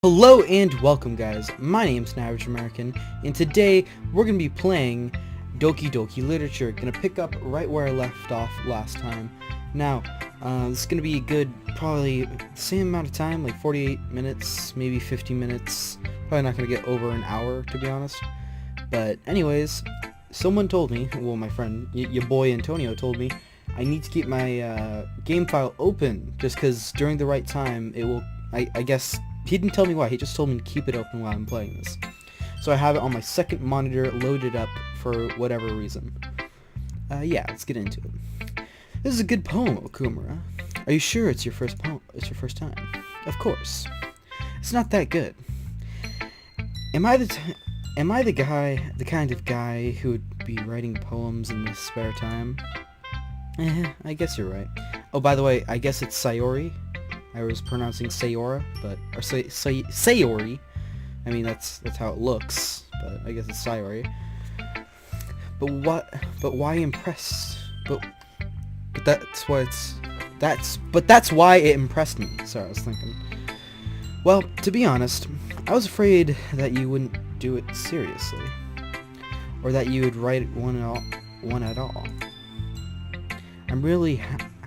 Hello and welcome guys, my name's Average American, and today we're going to be playing Doki Literature. Gonna pick up right where I left off last time. Now, this is going to be a good, probably the same amount of time, like 48 minutes, maybe 50 minutes. Probably not going to get over an hour, to be honest. But anyways, someone told me, well my friend, your boy Antonio told me, I need to keep my game file open, just because during the right time it will, I guess. He didn't tell me why, he just told me to keep it open while I'm playing this. So I have it on my second monitor loaded up for whatever reason. Yeah, let's get into it. This is a good poem, Okumura. Are you sure it's your first poem? It's your first time? Of course. It's not that good. Am I the kind of guy who would be writing poems in his spare time? I guess you're right. Oh, by the way, I guess it's Sayori. I was pronouncing Sayora, but or Sayori. I mean that's how it looks, but I guess it's Sayori. But why impressed? But that's why it impressed me. Sorry, I was thinking. Well, to be honest, I was afraid that you wouldn't do it seriously, or that you would write one at all. I'm really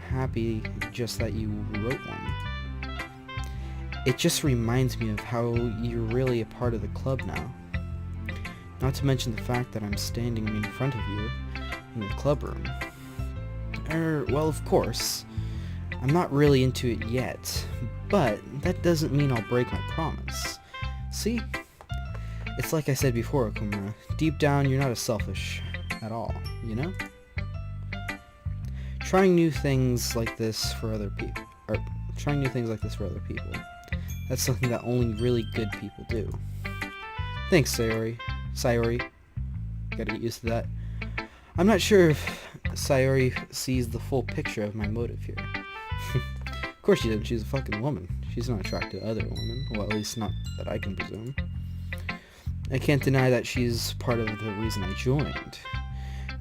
happy just that you wrote one. It just reminds me of how you're really a part of the club now. Not to mention the fact that I'm standing in front of you in the club room. Well, of course, I'm not really into it yet, but that doesn't mean I'll break my promise. See? It's like I said before, Okumura. Deep down, you're not as selfish at all, you know? Trying new things like this for other people. That's something that only really good people do. Thanks, Sayori. Gotta get used to that. I'm not sure if Sayori sees the full picture of my motive here. Of course she doesn't. She's a fucking woman. She's not attracted to other women. Well, at least not that I can presume. I can't deny that she's part of the reason I joined.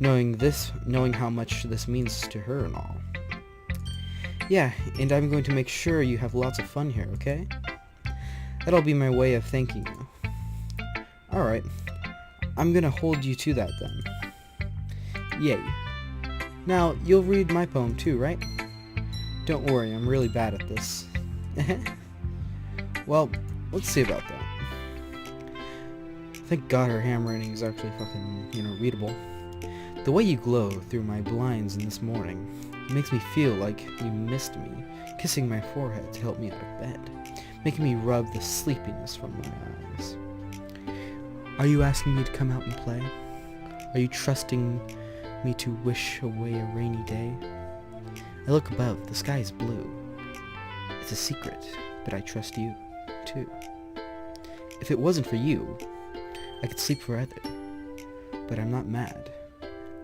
Knowing how much this means to her and all. Yeah, and I'm going to make sure you have lots of fun here, okay? That'll be my way of thanking you. Alright, I'm gonna hold you to that then. Yay. Now, you'll read my poem too, right? Don't worry, I'm really bad at this. Well, let's see about that. Thank God her handwriting is actually fucking, readable. The way you glow through my blinds in this morning makes me feel like you missed me, kissing my forehead to help me out of bed, making me rub the sleepiness from my eyes. Are you asking me to come out and play? Are you trusting me to wish away a rainy day? I look above, the sky is blue. It's a secret, but I trust you, too. If it wasn't for you, I could sleep forever, but I'm not mad.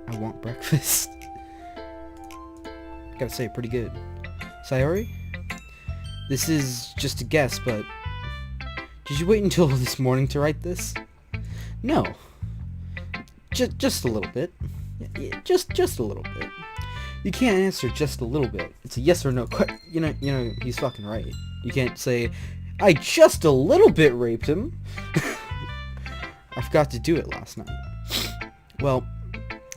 I want breakfast. Gotta say, pretty good. Sayori? This is just a guess, but did you wait until this morning to write this? No. Just a little bit. Yeah, just a little bit. You can't answer just a little bit. It's a yes or no question. You know, he's fucking right. You can't say, I just a little bit raped him. I forgot to do it last night. Well,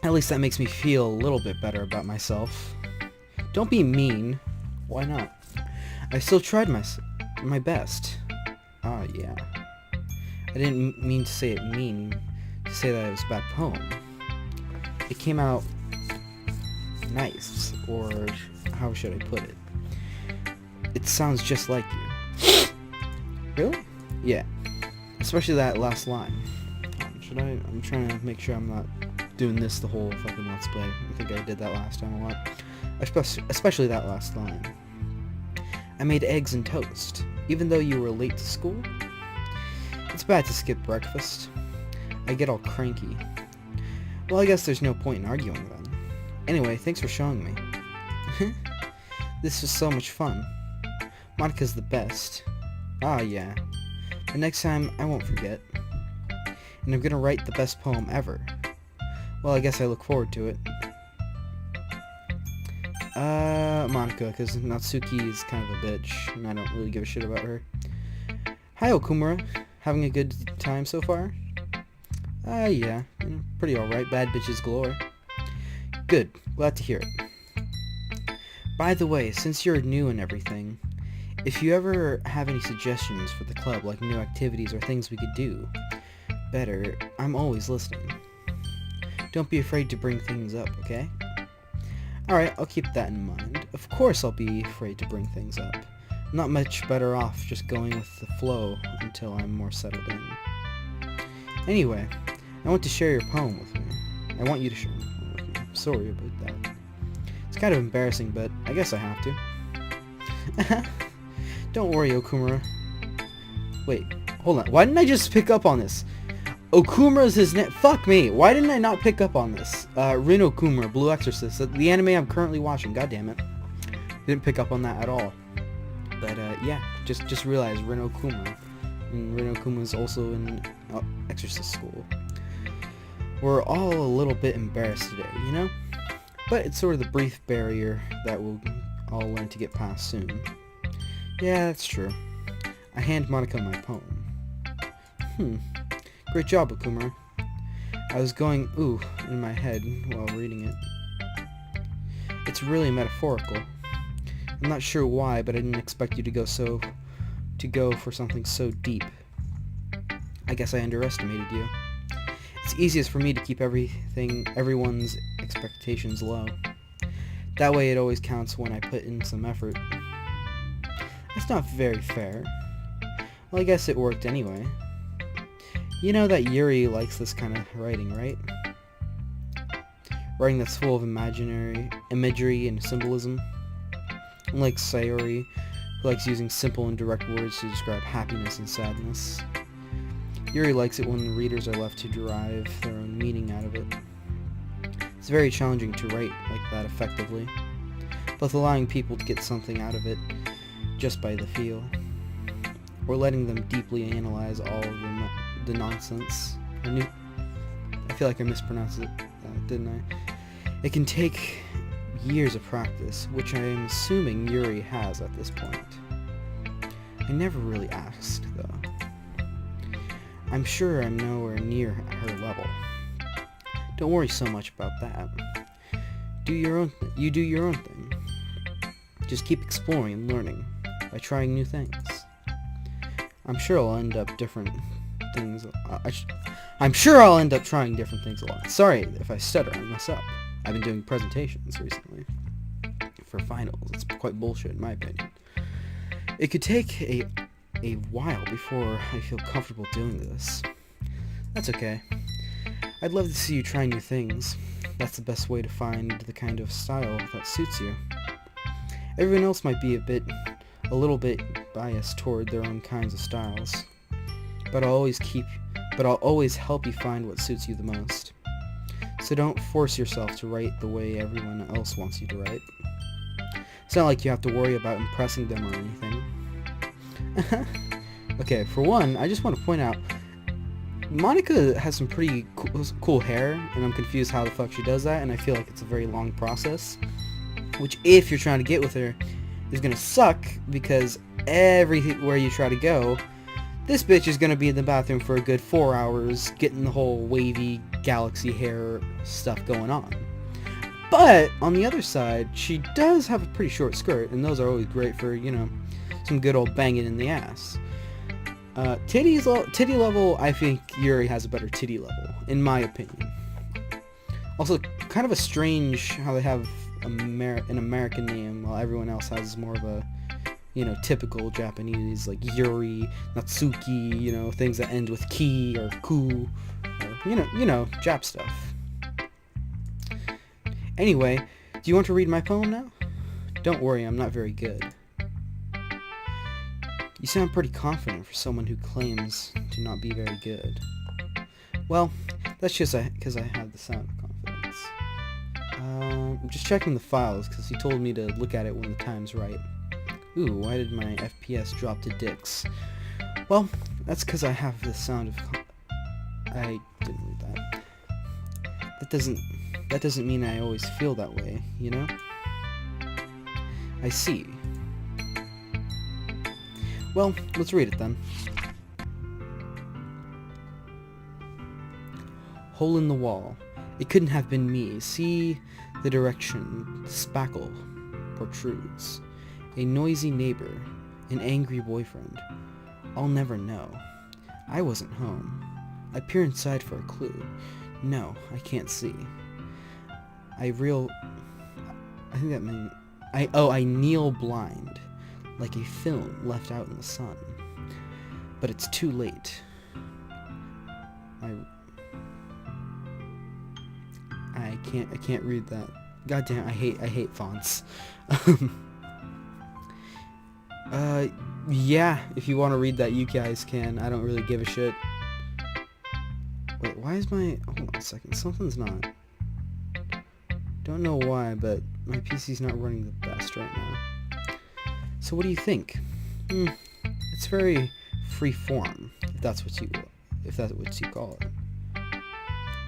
at least that makes me feel a little bit better about myself. Don't be mean. Why not? I still tried my best. Ah, yeah. I didn't mean to say it mean, to say that it was a bad poem. It came out nice, or how should I put it? It sounds just like you. Really? Yeah. Especially that last line. I'm trying to make sure I'm not doing this the whole fucking Let's Play. I think I did that last time a lot. Especially that last line. I made eggs and toast, even though you were late to school. It's bad to skip breakfast. I get all cranky. Well, I guess there's no point in arguing then. Anyway, thanks for showing me. This was so much fun. Monika's the best. Ah, yeah. The next time, I won't forget. And I'm gonna write the best poem ever. Well, I guess I look forward to it. Monika, because Natsuki is kind of a bitch, and I don't really give a shit about her. Hi, Okumura. Having a good time so far? Yeah. Pretty alright. Bad bitches galore. Good. Glad to hear it. By the way, since you're new and everything, if you ever have any suggestions for the club, like new activities or things we could do better, I'm always listening. Don't be afraid to bring things up, okay? Alright, I'll keep that in mind. Of course I'll be afraid to bring things up. I'm not much better off just going with the flow until I'm more settled in. Anyway, I want to share your poem with me. I want you to share your poem with me. I'm sorry about that. It's kind of embarrassing, but I guess I have to. Don't worry, Okumura. Wait, hold on. Why didn't I just pick up on this? Okumura's his name. Fuck me. Why didn't I not pick up on this? Rin Okumura, Blue Exorcist. The anime I'm currently watching. God damn it. Didn't pick up on that at all. But, yeah. Just realized Rin Okuma. And Rin Okuma's also in Exorcist school. We're all a little bit embarrassed today, you know? But it's sort of the brief barrier that we'll all learn to get past soon. Yeah, that's true. I hand Monica my poem. Great job, Okumura. I was going ooh in my head while reading it. It's really metaphorical. I'm not sure why, but I didn't expect you to go for something so deep. I guess I underestimated you. It's easiest for me to keep everyone's expectations low. That way it always counts when I put in some effort. That's not very fair. Well, I guess it worked anyway. You know that Yuri likes this kind of writing, right? Writing that's full of imagery and symbolism. Unlike Sayori, who likes using simple and direct words to describe happiness and sadness. Yuri likes it when the readers are left to derive their own meaning out of it. It's very challenging to write like that effectively, both allowing people to get something out of it just by the feel, or letting them deeply analyze all of the nonsense. I feel like I mispronounced it, didn't I? It can take years of practice, which I am assuming Yuri has at this point. I never really asked, though. I'm sure I'm nowhere near her level. Don't worry so much about that. You do your own thing. Just keep exploring and learning by trying new things. I'm sure I'll end up different things. I'm sure I'll end up trying different things a lot. Sorry if I stutter and mess up. I've been doing presentations recently for finals. It's quite bullshit in my opinion. It could take a while before I feel comfortable doing this. That's okay. I'd love to see you try new things. That's the best way to find the kind of style that suits you. Everyone else might be a little bit biased toward their own kinds of styles, but I'll always help you find what suits you the most. So don't force yourself to write the way everyone else wants you to write. It's not like you have to worry about impressing them or anything. Okay, for one, I just want to point out, Monica has some pretty cool hair, and I'm confused how the fuck she does that, and I feel like it's a very long process, which if you're trying to get with her, is gonna suck, because everywhere you try to go, this bitch is gonna be in the bathroom for a good 4 hours, getting the whole wavy galaxy hair stuff going on. But, on the other side, she does have a pretty short skirt, and those are always great for, you know, some good old banging in the ass. Titty level, I think Yuri has a better titty level, in my opinion. Also, kind of a strange how they have an American name while everyone else has more of a, you know, typical Japanese, like Yuri, Natsuki, you know, things that end with ki or ku, or, you know, Jap stuff. Anyway, do you want to read my poem now? Don't worry, I'm not very good. You sound pretty confident for someone who claims to not be very good. Well, that's just because I have the sound of confidence. I'm just checking the files because he told me to look at it when the time's right. Ooh, why did my FPS drop to dicks? Well, that's because I have the sound of... I didn't read that. That doesn't mean I always feel that way, you know? I see. Well, let's read it then. Hole in the wall. It couldn't have been me. See the direction. Spackle protrudes. A noisy neighbor. An angry boyfriend. I'll never know. I wasn't home. I peer inside for a clue. No, I can't see. I think that meant... I kneel blind. Like a film left out in the sun. But it's too late. I can't read that. God damn, I hate fonts. Yeah, if you want to read that, you guys can. I don't really give a shit. Wait, why is my... Hold on a second. Something's not... Don't know why, but my PC's not running the best right now. So what do you think? It's very free form, if that's what you call it.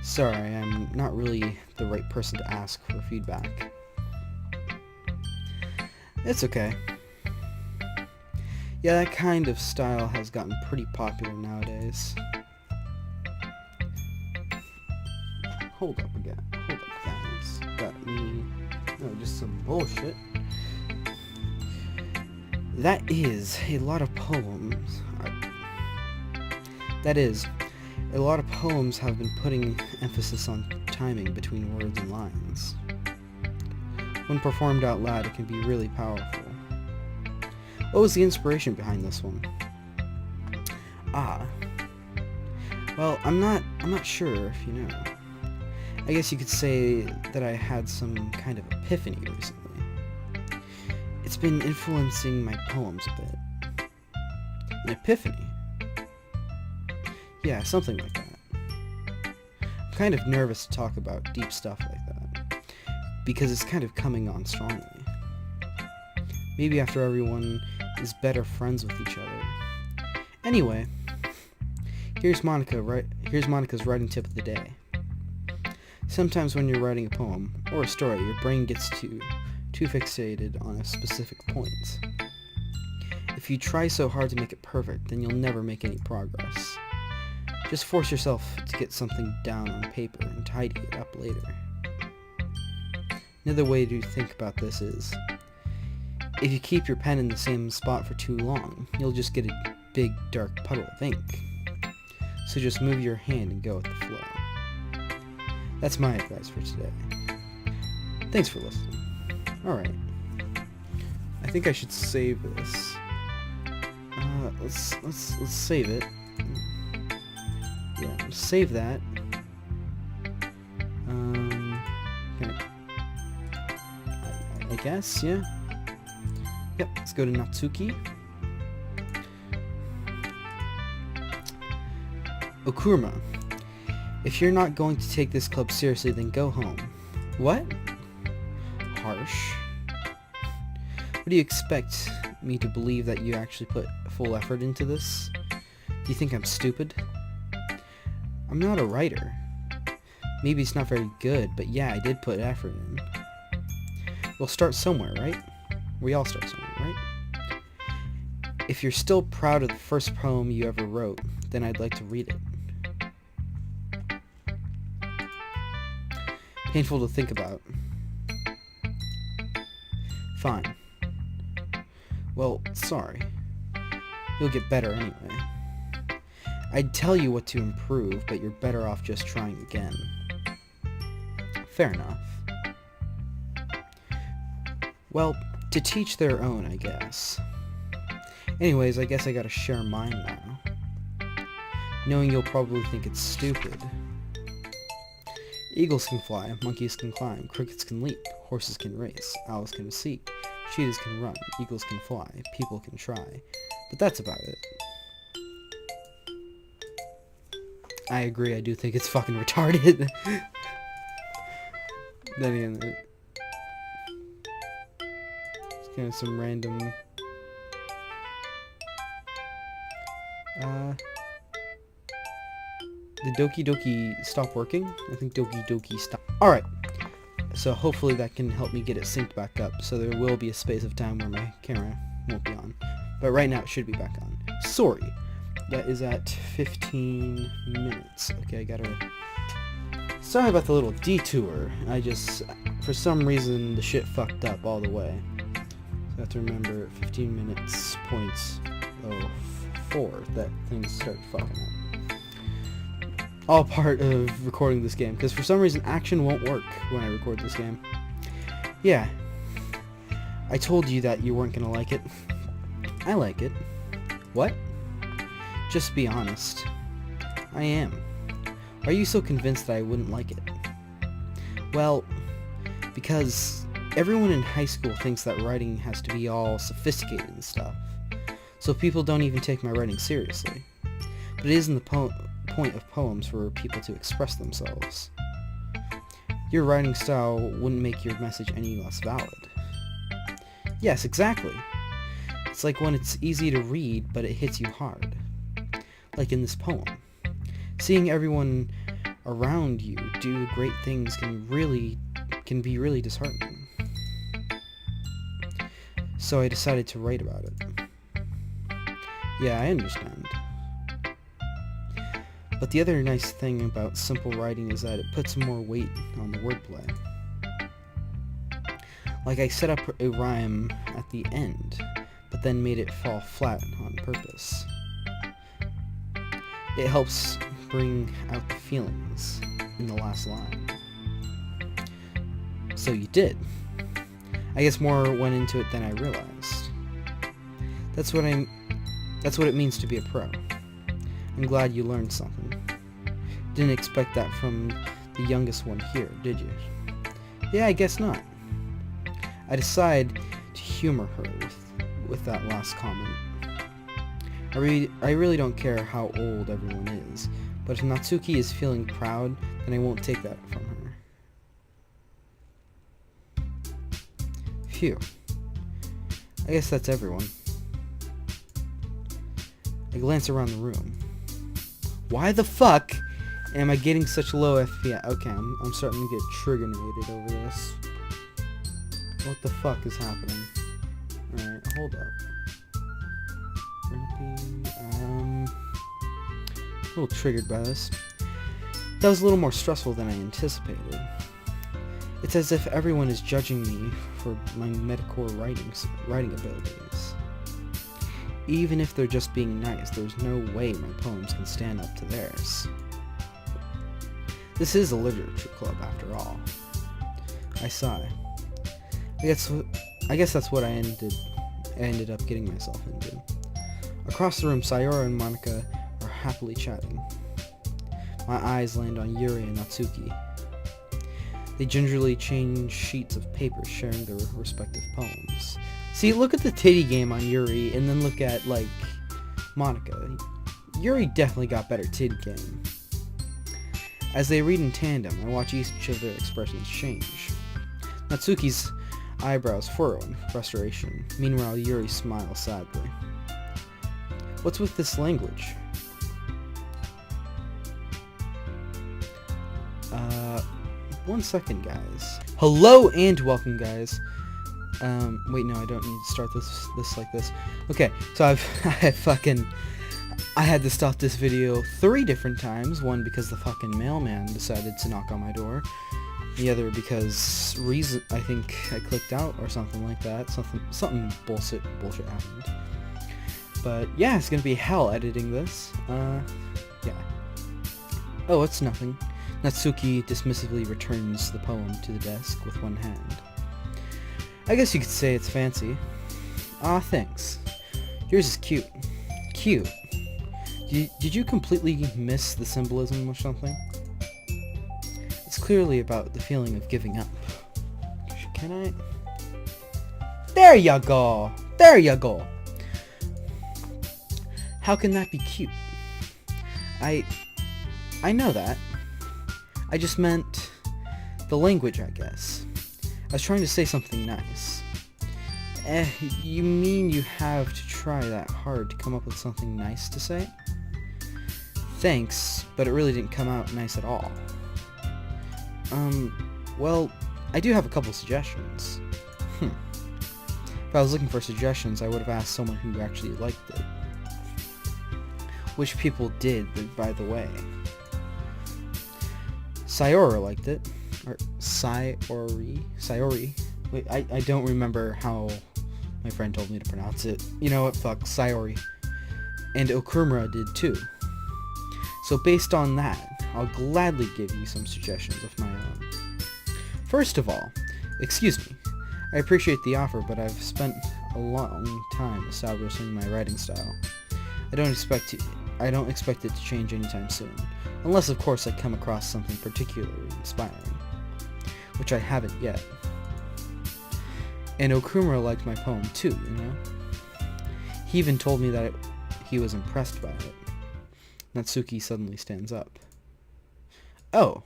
Sorry, I'm not really the right person to ask for feedback. It's okay. Yeah, that kind of style has gotten pretty popular nowadays. Hold up, guys. Got me... No, just some bullshit. That is a lot of poems. That is, a lot of poems have been putting emphasis on timing between words and lines. When performed out loud, it can be really powerful. What was the inspiration behind this one? Well, I'm not sure if you know. I guess you could say that I had some kind of epiphany recently. It's been influencing my poems a bit. An epiphany? Yeah, something like that. I'm kind of nervous to talk about deep stuff like that, because it's kind of coming on strongly. Maybe after everyone is better friends with each other. Anyway, here's Monica's writing tip of the day. Sometimes when you're writing a poem or a story, your brain gets too fixated on a specific point. If you try so hard to make it perfect, then you'll never make any progress. Just force yourself to get something down on paper and tidy it up later. Another way to think about this is, if you keep your pen in the same spot for too long, you'll just get a big dark puddle of ink. So just move your hand and go with the flow. That's my advice for today. Thanks for listening. Alright. I think I should save this. Let's save it. Yeah, save that. I guess, yeah. Yep, let's go to Natsuki. Okuruma. If you're not going to take this club seriously, then go home. What? Harsh. What do you expect me to believe that you actually put full effort into this? Do you think I'm stupid? I'm not a writer. Maybe it's not very good, but yeah, I did put effort in. We'll start somewhere, right? We all start somewhere, right? If you're still proud of the first poem you ever wrote, then I'd like to read it. Painful to think about. Fine. Well, sorry. You'll get better anyway. I'd tell you what to improve, but you're better off just trying again. Fair enough. Well, to teach their own, I guess. Anyways, I guess I gotta share mine now. Knowing you'll probably think it's stupid. Eagles can fly, monkeys can climb, crickets can leap, horses can race, owls can seek, cheetahs can run, eagles can fly, people can try. But that's about it. I agree, I do think it's fucking retarded. Then again, it's kind of some random... Did Doki Doki stop working? I think Doki Doki stopped. Alright, so hopefully that can help me get it synced back up, so there will be a space of time where my camera won't be on. But right now it should be back on. Sorry, that is at 15 minutes. Okay, I gotta Sorry about the little detour. For some reason, the shit fucked up all the way. So I have to remember 15 minutes, points, 4, that things start fucking up. All part of recording this game, because for some reason action won't work when I record this game. Yeah. I told you that you weren't gonna like it. I like it. What? Just be honest. I am. Are you so convinced that I wouldn't like it? Well, because everyone in high school thinks that writing has to be all sophisticated and stuff, so people don't even take my writing seriously. But it isn't the point of poems for people to express themselves. Your writing style wouldn't make your message any less valid. Yes, exactly. It's like when it's easy to read, but it hits you hard. Like in this poem. Seeing everyone around you do great things can be really disheartening. So I decided to write about it. Yeah, I understand. But the other nice thing about simple writing is that it puts more weight on the wordplay. Like I set up a rhyme at the end, but then made it fall flat on purpose. It helps bring out the feelings in the last line. So you did. I guess more went into it than I realized. That's what it means to be a pro. I'm glad you learned something. Didn't expect that from the youngest one here, did you? Yeah, I guess not. I decided to humor her with that last comment. I really don't care how old everyone is, but if Natsuki is feeling proud, then I won't take that from her. Phew. I guess that's everyone. I glance around the room. Why the fuck am I getting such low FPS? Okay, I'm starting to get triggerated over this. What the fuck is happening? Alright, hold up. A little triggered by this. That was a little more stressful than I anticipated. It's as if everyone is judging me for my metacore writing abilities. Even if they're just being nice, there's no way my poems can stand up to theirs. This is a literature club, after all. I sigh. I guess that's what I ended up getting myself into. Across the room, Sayori and Monika are happily chatting. My eyes land on Yuri and Natsuki. They gingerly change sheets of paper, sharing their respective poems. See, look at the titty game on Yuri, and then look at, like, Monika. Yuri definitely got better titty game. As they read in tandem, I watch each of their expressions change. Natsuki's eyebrows furrow in frustration. Meanwhile, Yuri smiles sadly. What's with this language? One second, guys. Hello and welcome, guys. Wait, no, I don't need to start this like this. Okay, so I had to stop this video 3 different times. One because the fucking mailman decided to knock on my door. The other because I think I clicked out or something like that. Something bullshit happened. But yeah, it's gonna be hell editing this. Yeah. Oh, it's nothing. Natsuki dismissively returns the poem to the desk with one hand. I guess you could say it's fancy. Aw, thanks. Yours is cute. Cute. Did you completely miss the symbolism or something? It's clearly about the feeling of giving up. Can I? There you go! There you go! How can that be cute? I know that. I just meant the language, I guess. I was trying to say something nice. You mean you have to try that hard to come up with something nice to say? Thanks, but it really didn't come out nice at all. Well, I do have a couple suggestions. If I was looking for suggestions, I would have asked someone who actually liked it. Which people did, by the way. Sayori liked it. Or Sayori. Wait, I don't remember how my friend told me to pronounce it. You know what, fuck, Sayori. And Okumura did too. So based on that, I'll gladly give you some suggestions of my own. First of all, excuse me, I appreciate the offer, but I've spent a long time establishing my writing style. I don't expect it to change anytime soon, unless of course I come across something particularly inspiring, which I haven't yet. And Okumura liked my poem too, you know? He even told me that he was impressed by it. Natsuki suddenly stands up. Oh,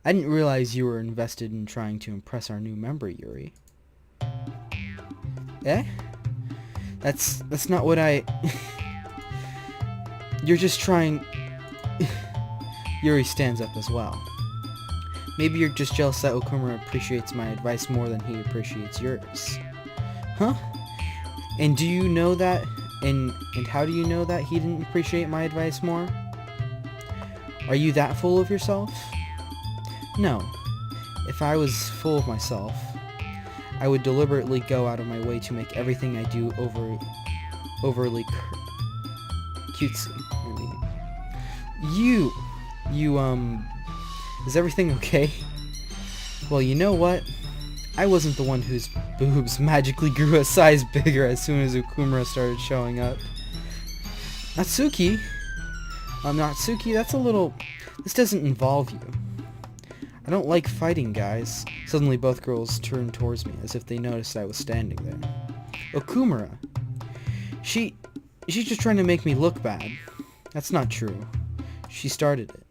I didn't realize you were invested in trying to impress our new member, Yuri. Eh? That's not what I... You're just trying... Yuri stands up as well. Maybe you're just jealous that Okumura appreciates my advice more than he appreciates yours. Huh? And do you know that? And how do you know that he didn't appreciate my advice more? Are you that full of yourself? No. If I was full of myself, I would deliberately go out of my way to make everything I do overly cutesy. Is everything okay? Well, you know what? I wasn't the one whose boobs magically grew a size bigger as soon as Okumura started showing up. Natsuki? Natsuki, that's a little... This doesn't involve you. I don't like fighting, guys. Suddenly both girls turned towards me, as if they noticed I was standing there. Okumura. She's just trying to make me look bad. That's not true. She started it.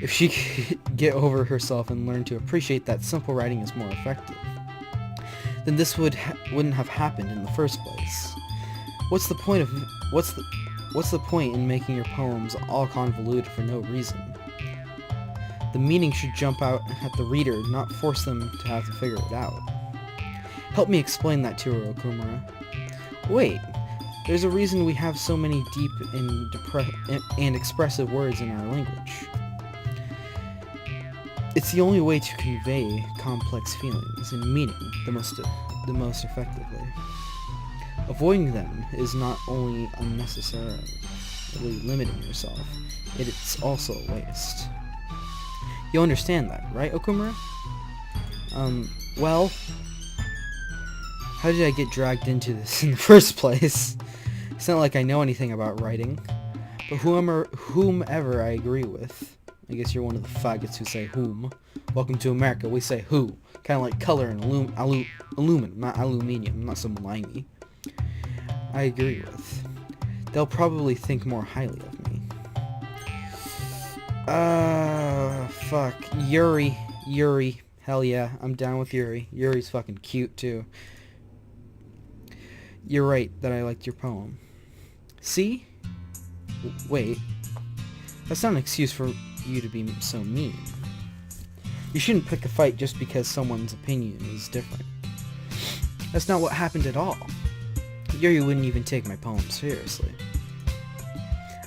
If she could get over herself and learn to appreciate that simple writing is more effective, then this wouldn't have happened in the first place. What's the point in making your poems all convoluted for no reason? The meaning should jump out at the reader, not force them to have to figure it out. Help me explain that to her, Okumura. Wait, there's a reason we have so many deep and expressive words in our language. It's the only way to convey complex feelings and meaning the most effectively. Avoiding them is not only unnecessarily limiting yourself, it's also a waste. You understand that, right, Okumura? Well, how did I get dragged into this in the first place? It's not like I know anything about writing, but whomever I agree with, I guess you're one of the faggots who say whom. Welcome to America, we say who. Kind of like color and aluminum, not aluminium, not some limey. I agree with. They'll probably think more highly of me. Fuck. Yuri. Hell yeah, I'm down with Yuri. Yuri's fucking cute, too. You're right that I liked your poem. See? Wait. That's not an excuse for you to be so mean. You shouldn't pick a fight just because someone's opinion is different. That's not what happened at all. Yuri wouldn't even take my poem seriously.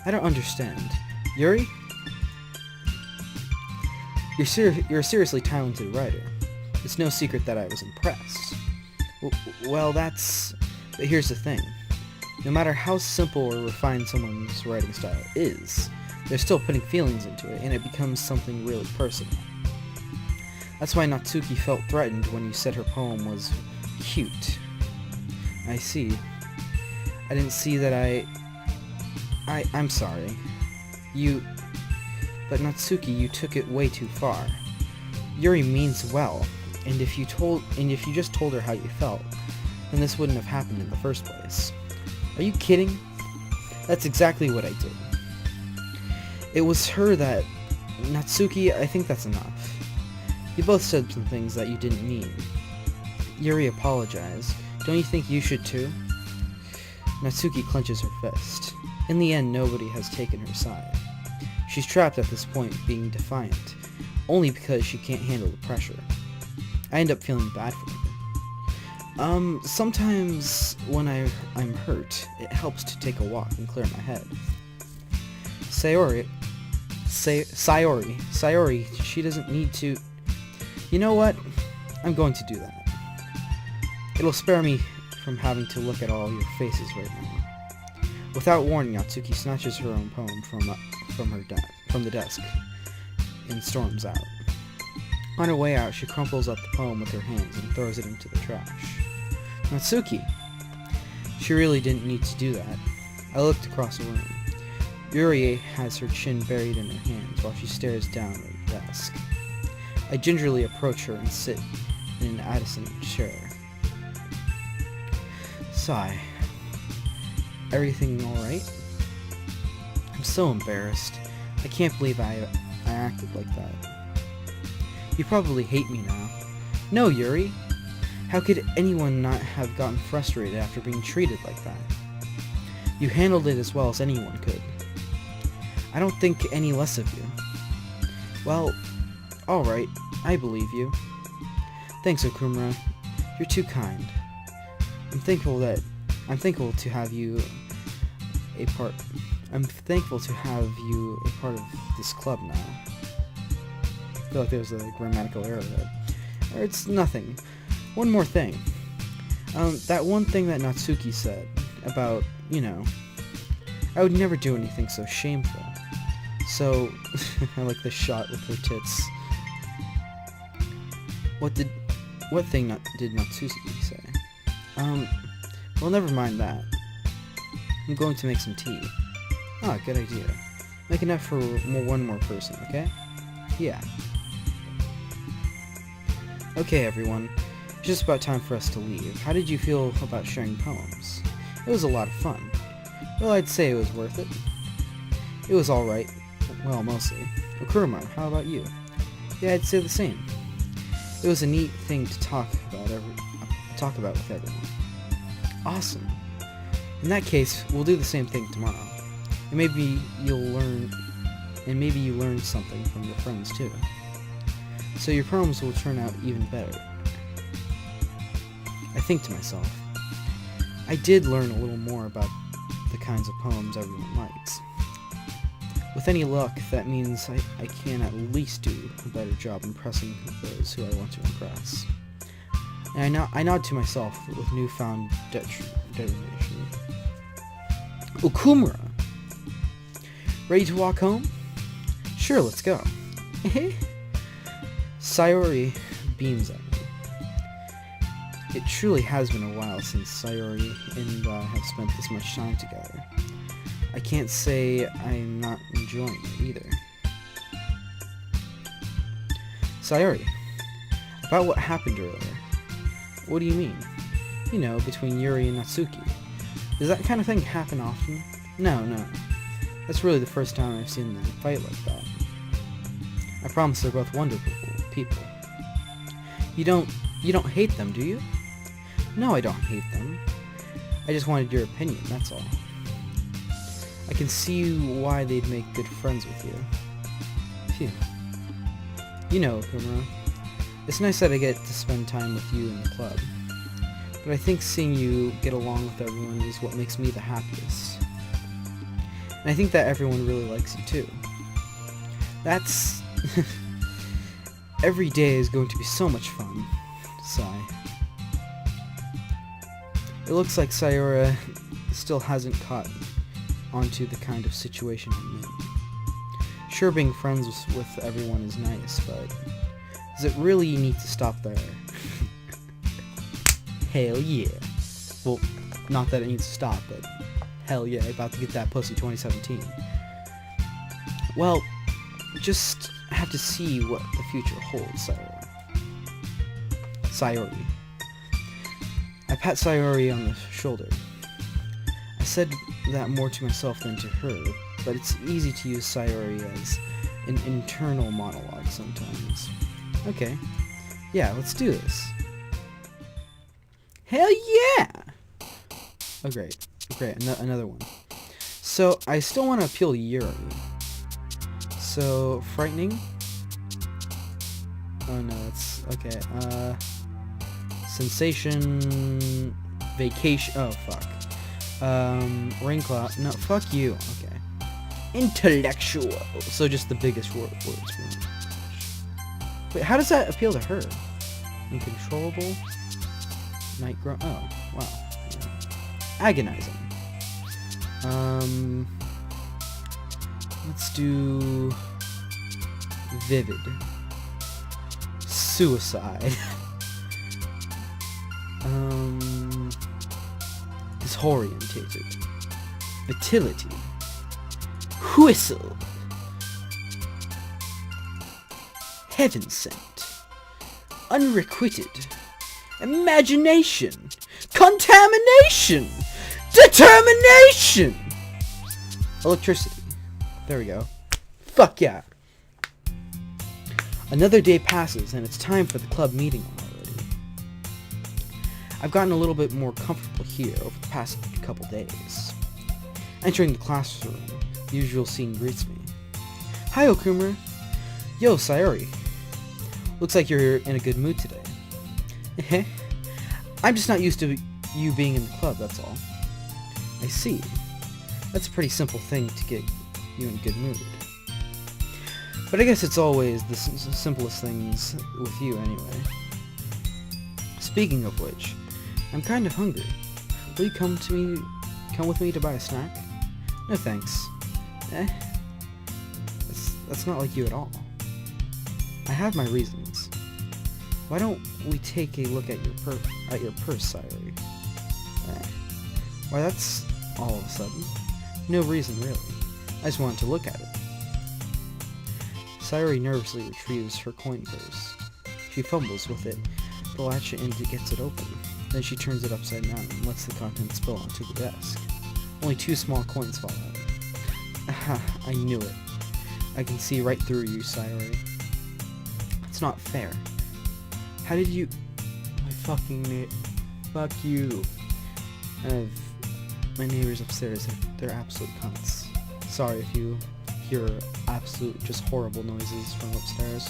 I don't understand. Yuri? You're a seriously talented writer. It's no secret that I was impressed. Well, but here's the thing. No matter how simple or refined someone's writing style is, they're still putting feelings into it, and it becomes something really personal. That's why Natsuki felt threatened when you said her poem was cute. I see. I didn't see that I'm sorry. But Natsuki, you took it way too far. Yuri means well, and if you just told her how you felt, then this wouldn't have happened in the first place. Are you kidding? That's exactly what I did. It was her that... Natsuki, I think that's enough. You both said some things that you didn't mean. Yuri apologized. Don't you think you should too? Natsuki clenches her fist. In the end, nobody has taken her side. She's trapped at this point, being defiant, only because she can't handle the pressure. I end up feeling bad for her. Sometimes when I'm hurt, it helps to take a walk and clear my head. Sayori, Sayori, she doesn't need to... You know what? I'm going to do that. It'll spare me from having to look at all your faces right now. Without warning, Natsuki snatches her own poem from the desk and storms out. On her way out, she crumples up the poem with her hands and throws it into the trash. Natsuki! She really didn't need to do that. I looked across the room. Yuri has her chin buried in her hands while she stares down at the desk. I gingerly approach her and sit in an Addison chair. Sigh. Everything alright? I'm so embarrassed. I can't believe I acted like that. You probably hate me now. No, Yuri! How could anyone not have gotten frustrated after being treated like that? You handled it as well as anyone could. I don't think any less of you. Well, alright, I believe you. Thanks, Okumura. You're too kind. I'm thankful to have you a part of this club now. I feel like there's a grammatical error there. Or it's nothing. One more thing. That one thing that Natsuki said about, I would never do anything so shameful. So, I like the shot with her tits. What thing did Natsuki say? Well, never mind that. I'm going to make some tea. Ah, good idea. Make enough for one more person, okay? Yeah. Okay, everyone. It's just about time for us to leave. How did you feel about sharing poems? It was a lot of fun. Well, I'd say it was worth it. It was alright. Well, mostly. Okuruma, how about you? Yeah, I'd say the same. It was a neat thing to talk about with everyone. Awesome. In that case, we'll do the same thing tomorrow. And maybe you learned something from your friends too. So your poems will turn out even better. I think to myself, I did learn a little more about the kinds of poems everyone likes. With any luck, that means I can at least do a better job impressing those who I want to impress. And I nod to myself with newfound determination. Okumura! Ready to walk home? Sure, let's go. Sayori beams at me. It truly has been a while since Sayori and I have spent this much time together. I can't say I'm not enjoying it either. Sayori, about what happened earlier. What do you mean? Between Yuri and Natsuki. Does that kind of thing happen often? No. That's really the first time I've seen them fight like that. I promise they're both wonderful people. You don't hate them, do you? No, I don't hate them. I just wanted your opinion, that's all. I can see why they'd make good friends with you. Phew. Okumura, it's nice that I get to spend time with you in the club. But I think seeing you get along with everyone is what makes me the happiest. And I think that everyone really likes you too. That's... Every day is going to be so much fun. Sigh. It looks like Sayori still hasn't caught onto the kind of situation I'm in. Sure, being friends with everyone is nice, but does it really need to stop there? Hell yeah. Well, not that it needs to stop, but hell yeah, about to get that pussy 2017. Well, just have to see what the future holds, Sayori. I pat Sayori on the shoulder. I said that more to myself than to her, but it's easy to use Sayori as an internal monologue sometimes. Okay. Yeah, let's do this. Hell yeah! Oh, great. Another one. So, I still want to appeal to Yuri. So, frightening? Oh no, that's... okay, sensation... vacation... oh, fuck. Rain cloud... no, fuck you. Okay. Intellectual. So just the biggest words. Wait, how does that appeal to her? Uncontrollable. Night grow. Oh, wow. Agonizing. Let's do vivid. Suicide. Disorientated. Vitality. Whistle. Heaven sent. Unrequited. Imagination. Contamination. Determination. Electricity. There we go. Fuck yeah. Another day passes and it's time for the club meeting already. I've gotten a little bit more comfortable here over the past couple days. Entering the classroom, the usual scene greets me. Hi, Okumura. Yo, Sayori. Looks like you're in a good mood today. I'm just not used to you being in the club, that's all. I see. That's a pretty simple thing to get you in a good mood. But I guess it's always the simplest things with you anyway. Speaking of which, I'm kind of hungry. Will you come with me to buy a snack? No thanks. That's not like you at all. I have my reasons. Why don't we take a look at your purse, Sayori? Why, that's all of a sudden. No reason, really. I just wanted to look at it. Sayori nervously retrieves her coin purse. She fumbles with it, the latch and gets it open. Then she turns it upside down and lets the contents spill onto the desk. Only 2 small coins fall out. Aha, I knew it. I can see right through you, Sayori. It's not fair. How did you... My fucking... Fuck you. My neighbors upstairs, they're absolute cunts. Sorry if you hear absolute, just horrible noises from upstairs.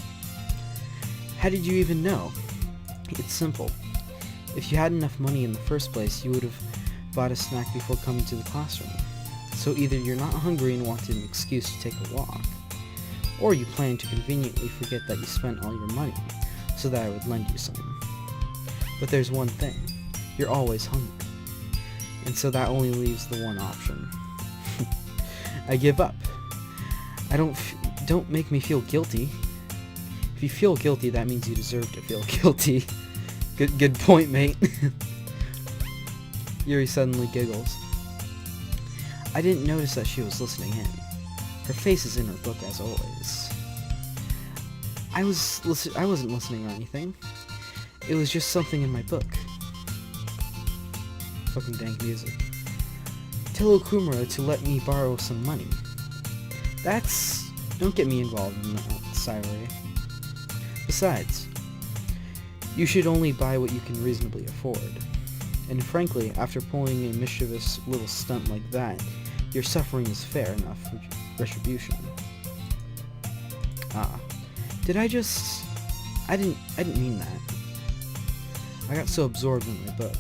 How did you even know? It's simple. If you had enough money in the first place, you would have bought a snack before coming to the classroom. So either you're not hungry and wanted an excuse to take a walk, or you plan to conveniently forget that you spent all your money, so that I would lend you some. But there's one thing. You're always hungry. And so that only leaves the one option. I give up. Don't make me feel guilty. If you feel guilty, that means you deserve to feel guilty. Good point, mate. Yuri suddenly giggles. I didn't notice that she was listening in. Her face is in her book as always. I wasn't listening or anything. It was just something in my book. Fucking dank music. Tell Okumura to let me borrow some money. Don't get me involved in that, Sayori. Besides, you should only buy what you can reasonably afford. And frankly, after pulling a mischievous little stunt like that, your suffering is fair enough for retribution. I didn't mean that. I got so absorbed in my book.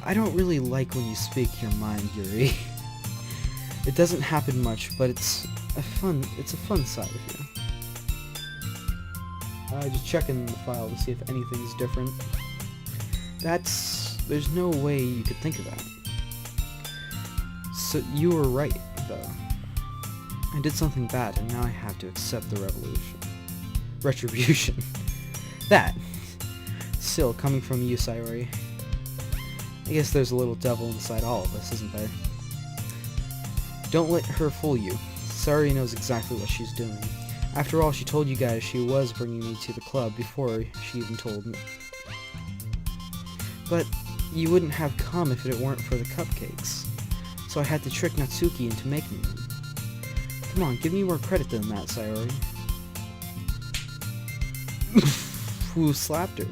I don't really like when you speak your mind, Yuri. It doesn't happen much, but it's a fun side of you. Just checking the file to see if anything's different. There's no way you could think of that. So you were right, though. I did something bad, and now I have to accept the retribution. That. Still, coming from you, Sayori. I guess there's a little devil inside all of us, isn't there? Don't let her fool you. Sayori knows exactly what she's doing. After all, she told you guys she was bringing me to the club before she even told me. But you wouldn't have come if it weren't for the cupcakes. So I had to trick Natsuki into making them. Come on, give me more credit than that, Sayori. Who slapped her?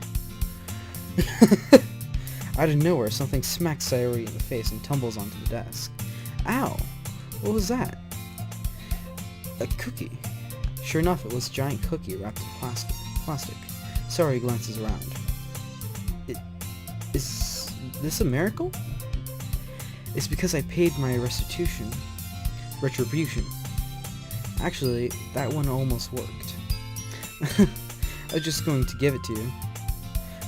Out of nowhere, something smacks Sayori in the face and tumbles onto the desk. Ow! What was that? A cookie. Sure enough, it was a giant cookie wrapped in plastic. Sayori glances around. Is this a miracle? It's because I paid my retribution. Actually, that one almost worked. I was just going to give it to you,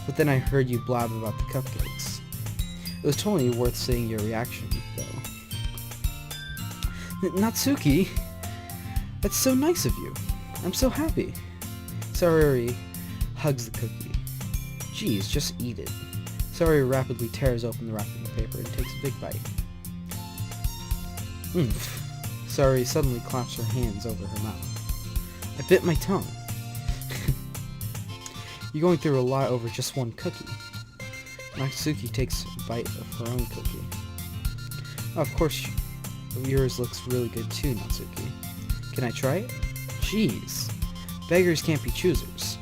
but then I heard you blab about the cupcakes. It was totally worth seeing your reaction, though. Natsuki! That's so nice of you. I'm so happy. Sayori hugs the cookie. Geez, just eat it. Sayori rapidly tears open the wrapping paper and takes a big bite. Sayori suddenly claps her hands over her mouth. I bit my tongue. You're going through a lot over just one cookie. Natsuki takes a bite of her own cookie. Oh, of course, yours looks really good too, Natsuki. Can I try it? Jeez. Beggars can't be choosers.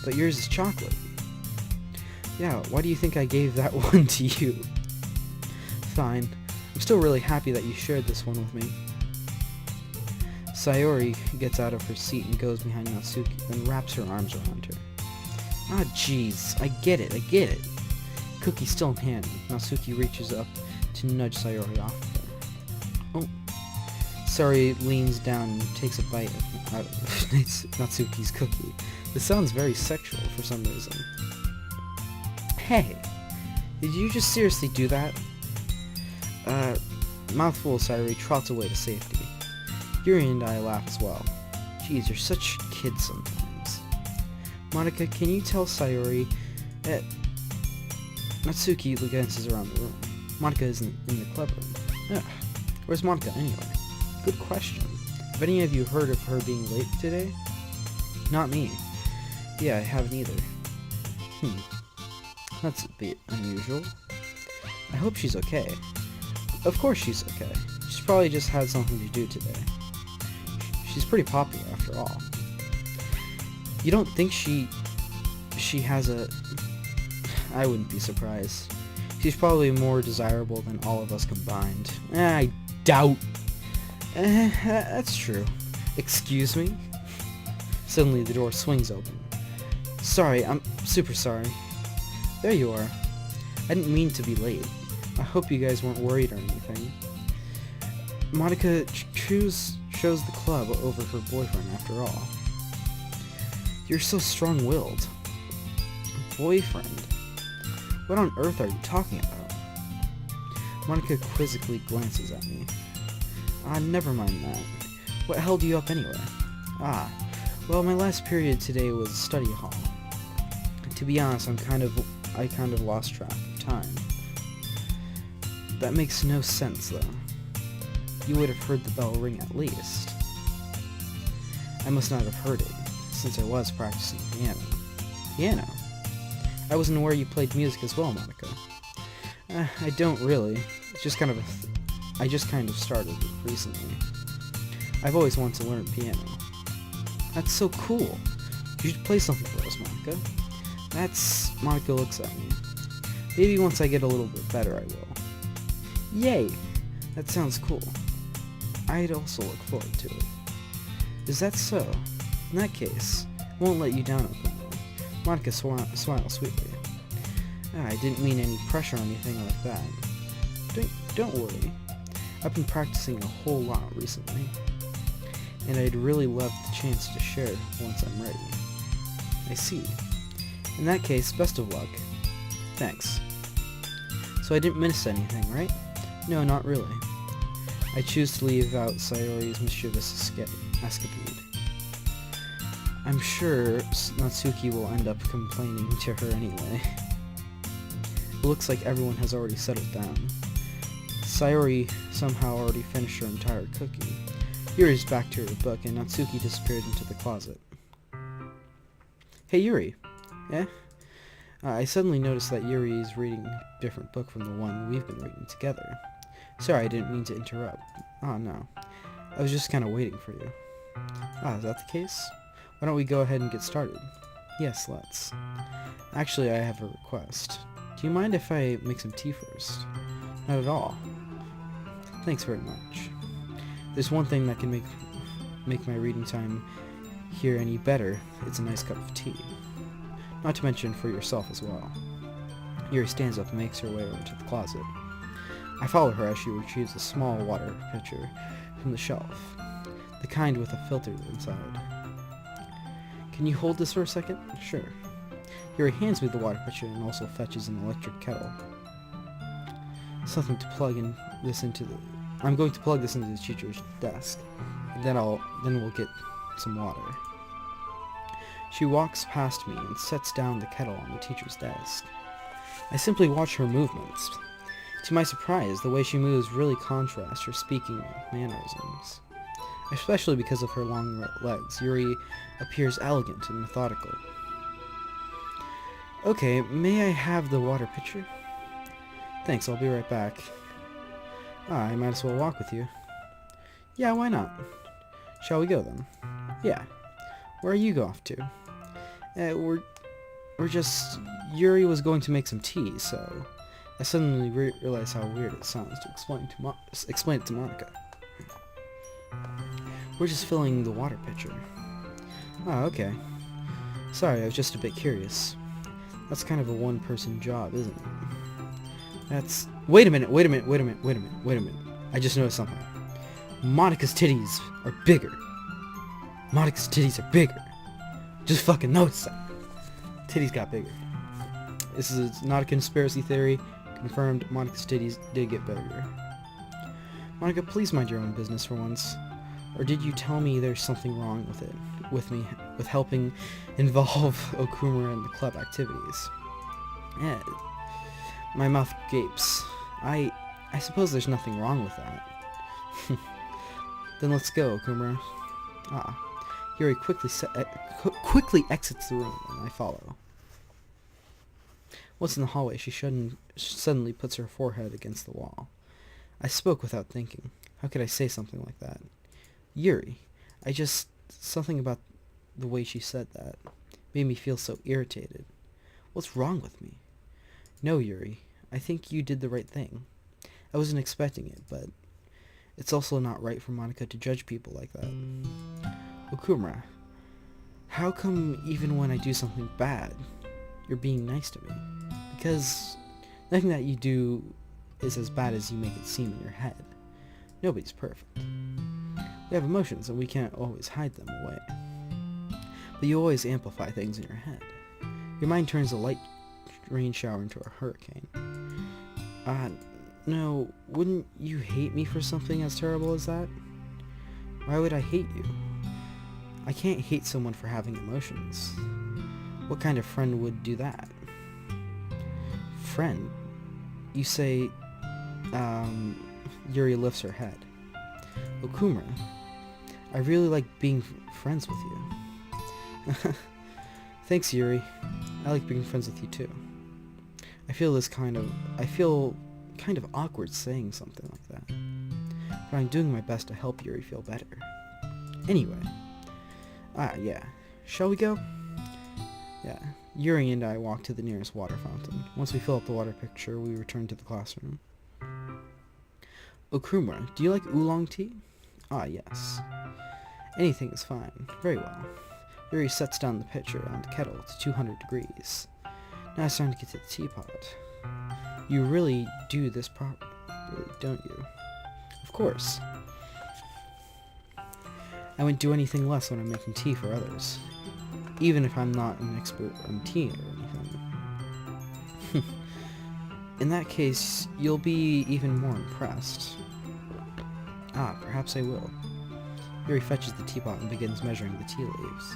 But yours is chocolate. Yeah, why do you think I gave that one to you? Fine. I'm still really happy that you shared this one with me. Sayori gets out of her seat and goes behind Natsuki, then wraps her arms around her. Ah, jeez. I get it. Cookie still in hand. Natsuki reaches up to nudge Sayori off of her. Oh. Sayori leans down and takes a bite out of Natsuki's cookie. This sounds very sexual for some reason. Hey, did you just seriously do that? Mouthful Sayori trots away to safety. Yuri and I laugh as well. Geez, you're such kids sometimes. Monika, can you tell Sayori that... Natsuki glances around the room. Monika isn't in the club room. Ugh. Where's Monika anyway? Good question. Have any of you heard of her being late today? Not me. Yeah, I haven't either. That's a bit unusual. I hope she's okay. Of course she's okay. She's probably just had something to do today. She's pretty popular after all. You don't think she has a... I wouldn't be surprised. She's probably more desirable than all of us combined. I doubt. That's true. Excuse me? Suddenly the door swings open. Sorry, I'm super sorry. There you are. I didn't mean to be late. I hope you guys weren't worried or anything. Monika chose the club over her boyfriend after all. You're so strong-willed. Boyfriend? What on earth are you talking about? Monika quizzically glances at me. Never mind that. What held you up anyway? Well, my last period today was study hall. To be honest, I kind of lost track of time. That makes no sense, though. You would have heard the bell ring at least. I must not have heard it, since I was practicing piano. Piano? I wasn't aware you played music as well, Monika. I don't really. It's just kind of I just kind of started it recently. I've always wanted to learn piano. That's so cool. You should play something for us, Monika. Monika looks at me. Maybe once I get a little bit better, I will. Yay! That sounds cool. I'd also look forward to it. Is that so? In that case, I won't let you down openly. Monika smiles sweetly. I didn't mean any pressure or anything like that. Don't worry. I've been practicing a whole lot recently, and I'd really love the chance to share once I'm ready. I see. In that case, best of luck. Thanks. So I didn't miss anything, right? No, not really. I choose to leave out Sayori's mischievous escapade. I'm sure Natsuki will end up complaining to her anyway. It looks like everyone has already settled down. Sayori somehow already finished her entire cookie. Yuri's back to her book, and Natsuki disappeared into the closet. Hey Yuri. Eh? I suddenly noticed that Yuri is reading a different book from the one we've been reading together. Sorry, I didn't mean to interrupt. Oh no. I was just kind of waiting for you. Is that the case? Why don't we go ahead and get started? Yes, let's. Actually, I have a request. Do you mind if I make some tea first? Not at all. Thanks very much. There's one thing that can make my reading time here any better. It's a nice cup of tea. Not to mention for yourself as well. Yuri stands up and makes her way over to the closet. I follow her as she retrieves a small water pitcher from the shelf, the kind with a filter inside. Can you hold this for a second? Sure. Yuri hands me the water pitcher and also fetches an electric kettle. Something to plug in this into the... I'm going to plug this into the teacher's desk, and then we'll get some water. She walks past me and sets down the kettle on the teacher's desk. I simply watch her movements. To my surprise, the way she moves really contrasts her speaking mannerisms. Especially because of her long legs, Yuri appears elegant and methodical. Okay, may I have the water pitcher? Thanks, I'll be right back. I might as well walk with you. Yeah, why not? Shall we go then? Yeah. Where are you off to? We're just... Yuri was going to make some tea, so... I suddenly realized how weird it sounds to explain it to Monica. We're just filling the water pitcher. Oh, okay. Sorry, I was just a bit curious. That's kind of a one-person job, isn't it? That's... Wait a minute. I just noticed something. Monica's titties are bigger. Monica's titties are bigger. Just fucking notice that. Titties got bigger. This is not a conspiracy theory. Confirmed, Monica's titties did get bigger. Monica, please mind your own business for once. Or did you tell me there's something wrong with helping involve Okumura in the club activities? Yeah. My mouth gapes. I suppose there's nothing wrong with that. Then let's go, Okumura. Yuri quickly exits the room, and I follow. Once in the hallway, she suddenly puts her forehead against the wall. I spoke without thinking. How could I say something like that? Yuri, something about the way she said that made me feel so irritated. What's wrong with me? No, Yuri, I think you did the right thing. I wasn't expecting it, but it's also not right for Monica to judge people like that. Okumura, how come even when I do something bad, you're being nice to me? Because nothing that you do is as bad as you make it seem in your head. Nobody's perfect. We have emotions and we can't always hide them away. But you always amplify things in your head. Your mind turns a light rain shower into a hurricane. No, wouldn't you hate me for something as terrible as that? Why would I hate you? I can't hate someone for having emotions. What kind of friend would do that? Friend? You say, Yuri lifts her head. Okumura, I really like being friends with you. Thanks, Yuri. I like being friends with you too. I feel kind of awkward saying something like that. But I'm doing my best to help Yuri feel better. Anyway. Yeah. Shall we go? Yeah. Yuri and I walk to the nearest water fountain. Once we fill up the water pitcher, we return to the classroom. Okumura, do you like oolong tea? Yes. Anything is fine. Very well. Yuri sets down the pitcher on the kettle to 200 degrees. Now it's time to get to the teapot. You really do this properly, don't you? Of course. I wouldn't do anything less when I'm making tea for others. Even if I'm not an expert on tea or anything. In that case, you'll be even more impressed. Perhaps I will. Yuri fetches the teapot and begins measuring the tea leaves.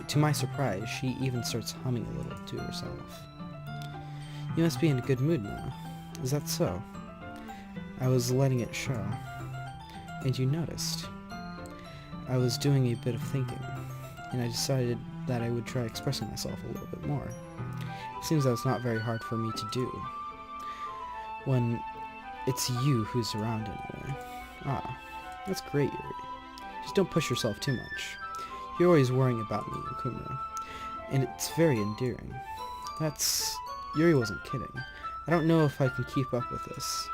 To my surprise, she even starts humming a little to herself. You must be in a good mood now. Is that so? I was letting it show. And you noticed. I was doing a bit of thinking, and I decided that I would try expressing myself a little bit more. It seems that it's not very hard for me to do, when it's you who's around anyway. That's great, Yuri. Just don't push yourself too much. You're always worrying about me, Okumura, and it's very endearing. Yuri wasn't kidding. I don't know if I can keep up with this.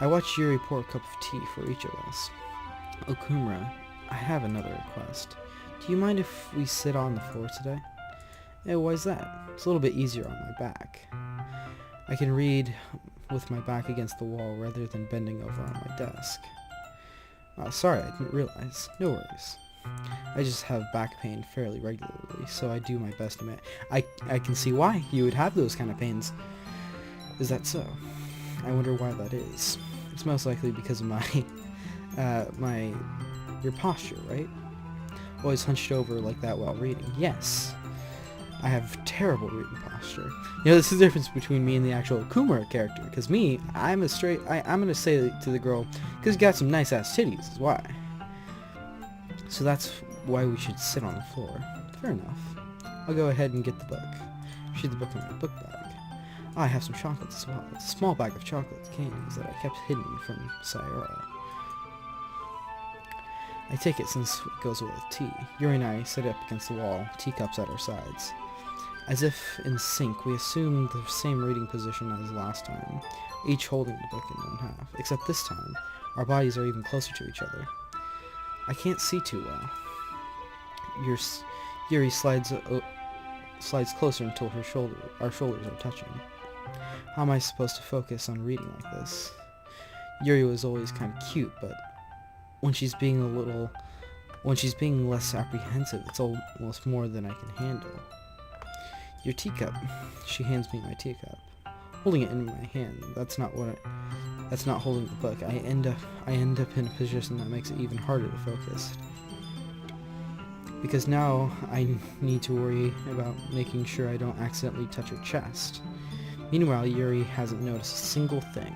I watched Yuri pour a cup of tea for each of us. Okumura, I have another request. Do you mind if we sit on the floor today? Why's that? It's a little bit easier on my back. I can read with my back against the wall rather than bending over on my desk. Sorry, I didn't realize. No worries. I just have back pain fairly regularly, so I do my best to I can see why you would have those kind of pains. Is that so? I wonder why that is. It's most likely because of your posture, right? Always hunched over like that while reading. Yes. I have terrible reading posture. You know, this is the difference between me and the actual Kumara character. Because me, I'm gonna say to the girl, because you got some nice ass titties, is why. So that's why we should sit on the floor. Fair enough. I'll go ahead and get the book. Shoot the book in my book bag. I have some chocolates as well. It's a small bag of chocolate candies that I kept hidden from Sayora. I take it since it goes well with tea. Yuri and I sit up against the wall, teacups at our sides. As if in sync, we assume the same reading position as last time, each holding the book in one half, except this time, our bodies are even closer to each other. I can't see too well. Yuri slides closer until our shoulders are touching. How am I supposed to focus on reading like this? Yuri was always kind of cute, but when she's being less apprehensive, it's almost more than I can handle. Your teacup. She hands me my teacup. Holding it in my hand, that's not holding the book. I end up in a position that makes it even harder to focus. Because now I need to worry about making sure I don't accidentally touch her chest. Meanwhile, Yuri hasn't noticed a single thing.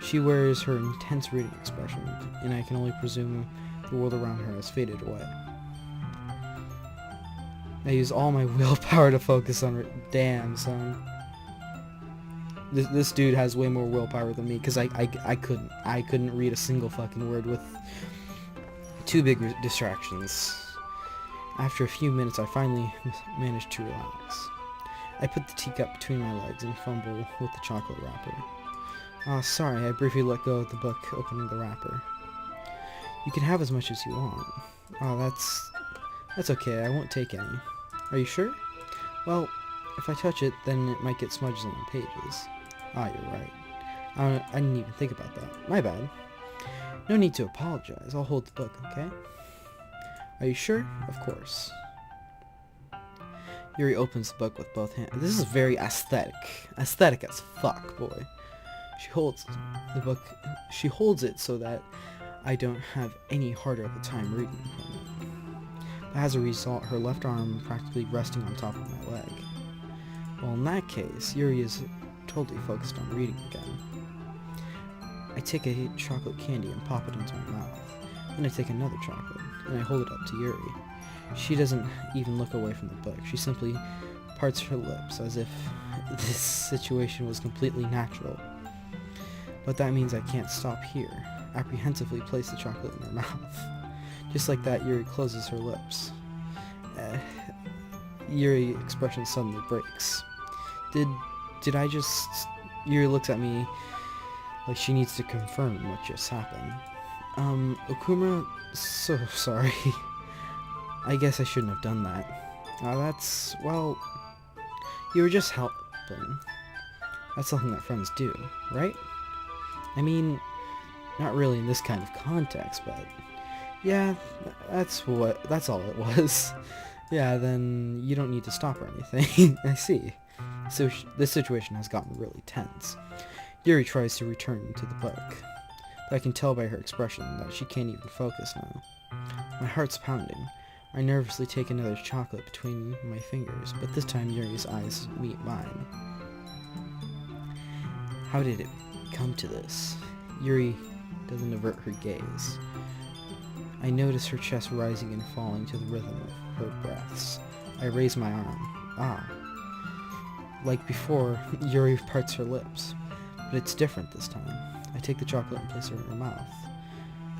She wears her intense reading expression, and I can only presume the world around her has faded away. I use all my willpower to focus on her. Damn, son. This dude has way more willpower than me, because I couldn't read a single fucking word with two big distractions. After a few minutes, I finally managed to relax. I put the teacup between my legs and fumble with the chocolate wrapper. Sorry, I briefly let go of the book, opening the wrapper. You can have as much as you want. That's okay, I won't take any. Are you sure? Well, if I touch it, then it might get smudged on the pages. You're right. I didn't even think about that. My bad. No need to apologize. I'll hold the book, okay? Are you sure? Of course. Yuri opens the book with both hands. This is very aesthetic. Aesthetic as fuck, boy. She holds the book. She holds it so that I don't have any harder of a time reading from it. But as a result, her left arm practically resting on top of my leg. Well, in that case, Yuri is totally focused on reading again. I take a chocolate candy and pop it into my mouth. Then I take another chocolate, and I hold it up to Yuri. She doesn't even look away from the book. She simply parts her lips as if this situation was completely natural. But that means I can't stop here. Apprehensively place the chocolate in her mouth. Just like that, Yuri closes her lips. Yuri's expression suddenly breaks. Did I just... Yuri looks at me like she needs to confirm what just happened. Okuma, so sorry. I guess I shouldn't have done that. Well, you were just helping. That's something that friends do, right? I mean, not really in this kind of context, but yeah, that's all it was. Yeah, then you don't need to stop or anything. I see. So this situation has gotten really tense. Yuri tries to return to the book, but I can tell by her expression that she can't even focus now. My heart's pounding. I nervously take another chocolate between my fingers, but this time Yuri's eyes meet mine. How did it come to this? Yuri doesn't avert her gaze. I notice her chest rising and falling to the rhythm of her breaths. I raise my arm. Like before, Yuri parts her lips, but it's different this time. I take the chocolate and place it in her mouth.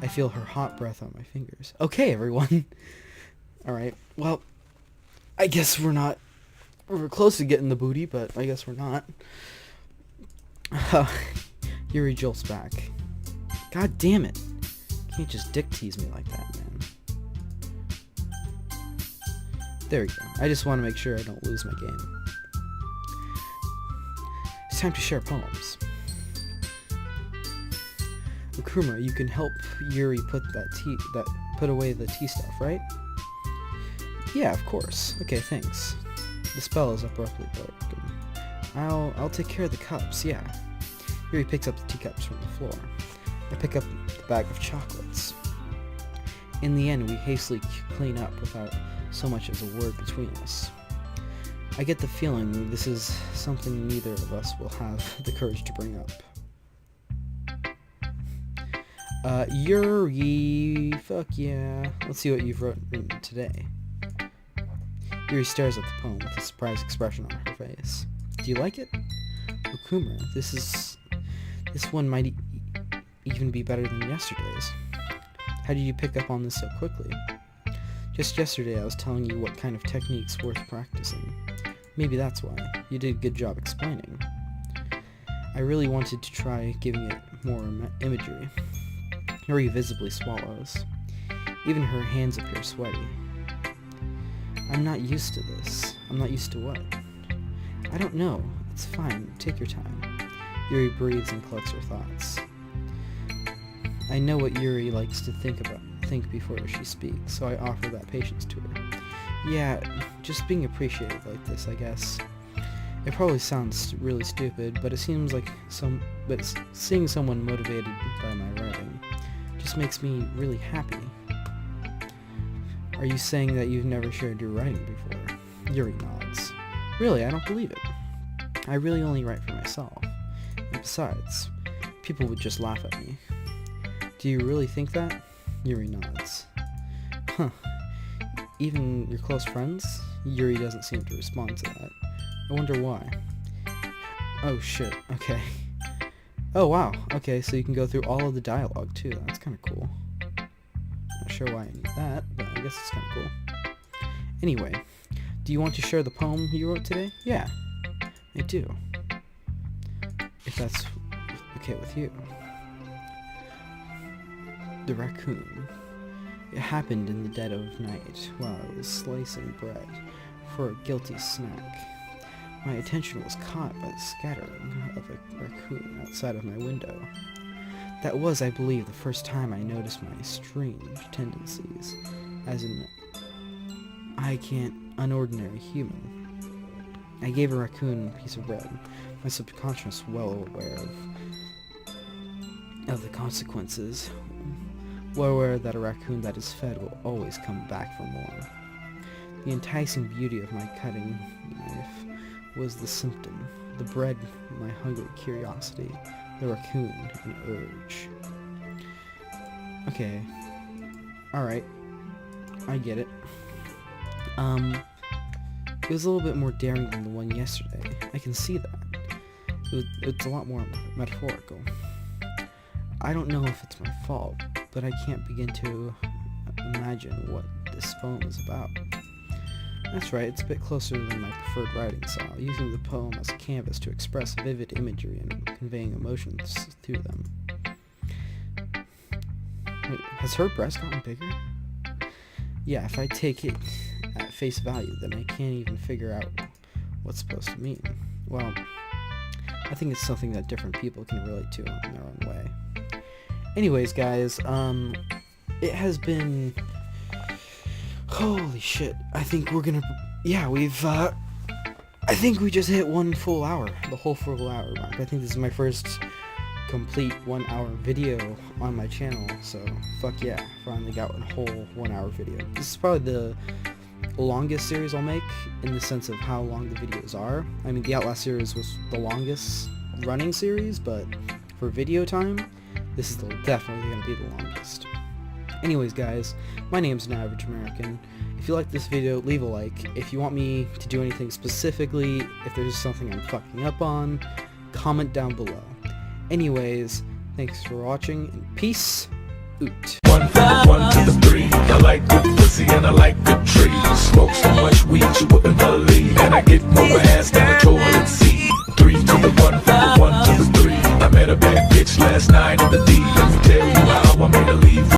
I feel her hot breath on my fingers. Okay, everyone. Alright, well, I guess we're close to getting the booty, but I guess we're not. Yuri jolts back. God damn it. You can't just dick tease me like that, man. There we go. I just want to make sure I don't lose my game. It's time to share poems. Ukuma, you can help Yuri put away the tea stuff, right? Yeah, of course. Okay, thanks. The spell is abruptly broken. I'll take care of the cups, yeah. Yuri picks up the teacups from the floor. I pick up the bag of chocolates. In the end, we hastily clean up without so much as a word between us. I get the feeling this is something neither of us will have the courage to bring up. Yuri, fuck yeah. Let's see what you've written today. Yuri stares at the poem with a surprised expression on her face. Do you like it? Ukuma, this one might even be better than yesterday's. How did you pick up on this so quickly? Just yesterday I was telling you what kind of technique's worth practicing. Maybe that's why. You did a good job explaining. I really wanted to try giving it more imagery. Yuri visibly swallows. Even her hands appear sweaty. I'm not used to this. I'm not used to what? I don't know. It's fine. Take your time. Yuri breathes and collects her thoughts. I know what Yuri likes to think before she speaks, so I offer that patience to her. Yeah, just being appreciated like this, I guess. It probably sounds really stupid, but it seems like seeing someone motivated by my writing just makes me really happy. Are you saying that you've never shared your writing before? Yuri nods. Really, I don't believe it. I really only write for myself. And besides, people would just laugh at me. Do you really think that? Yuri nods. Huh. Even your close friends? Yuri doesn't seem to respond to that. I wonder why. Oh shit, okay. Oh wow, okay, so you can go through all of the dialogue too. That's kinda cool. Not sure why I need that, but I guess it's kinda cool. Anyway, do you want to share the poem you wrote today? Yeah, I do. If that's okay with you. The raccoon. It happened in the dead of night while I was slicing bread for a guilty snack. My attention was caught by the scattering of a raccoon outside of my window. That was, I believe, the first time I noticed my strange tendencies as an unordinary human. I gave a raccoon a piece of bread, my subconscious well aware of the consequences. Well aware that a raccoon that is fed will always come back for more. The enticing beauty of my cutting knife was the symptom, the bread my hungry curiosity, the raccoon an urge. Okay, alright, I get it. It was a little bit more daring than the one yesterday, I can see that. It's a lot more metaphorical. I don't know if it's my fault, but I can't begin to imagine what this poem is about. That's right, it's a bit closer than my preferred writing style, using the poem as a canvas to express vivid imagery and conveying emotions through them. Wait, has her breast gotten bigger? Yeah, if I take it at face value, then I can't even figure out what's supposed to mean. Well, I think it's something that different people can relate to in their own way. Anyways, guys, it has been... Holy shit, I think we're gonna... Yeah, I think we just hit 1 full hour, the whole full hour mark. I think this is my first complete 1 hour video on my channel, so fuck yeah, finally got a whole 1 hour video. This is probably the longest series I'll make, in the sense of how long the videos are. I mean, the Outlast series was the longest running series, but for video time, this is definitely going to be the longest. Anyways, guys, my name's An Average American. If you like this video, leave a like. If you want me to do anything specifically, if there's something I'm fucking up on, comment down below. Anyways, thanks for watching, and peace out. 1 from 1 to the 3. I like good pussy and I like good trees. Smoke so much weed you wouldn't believe, and I get more ass than a toilet seat. 3 to the 1 from the 1 to the 3. I met a bad bitch last night in the D. Let me tell you how I made her leave.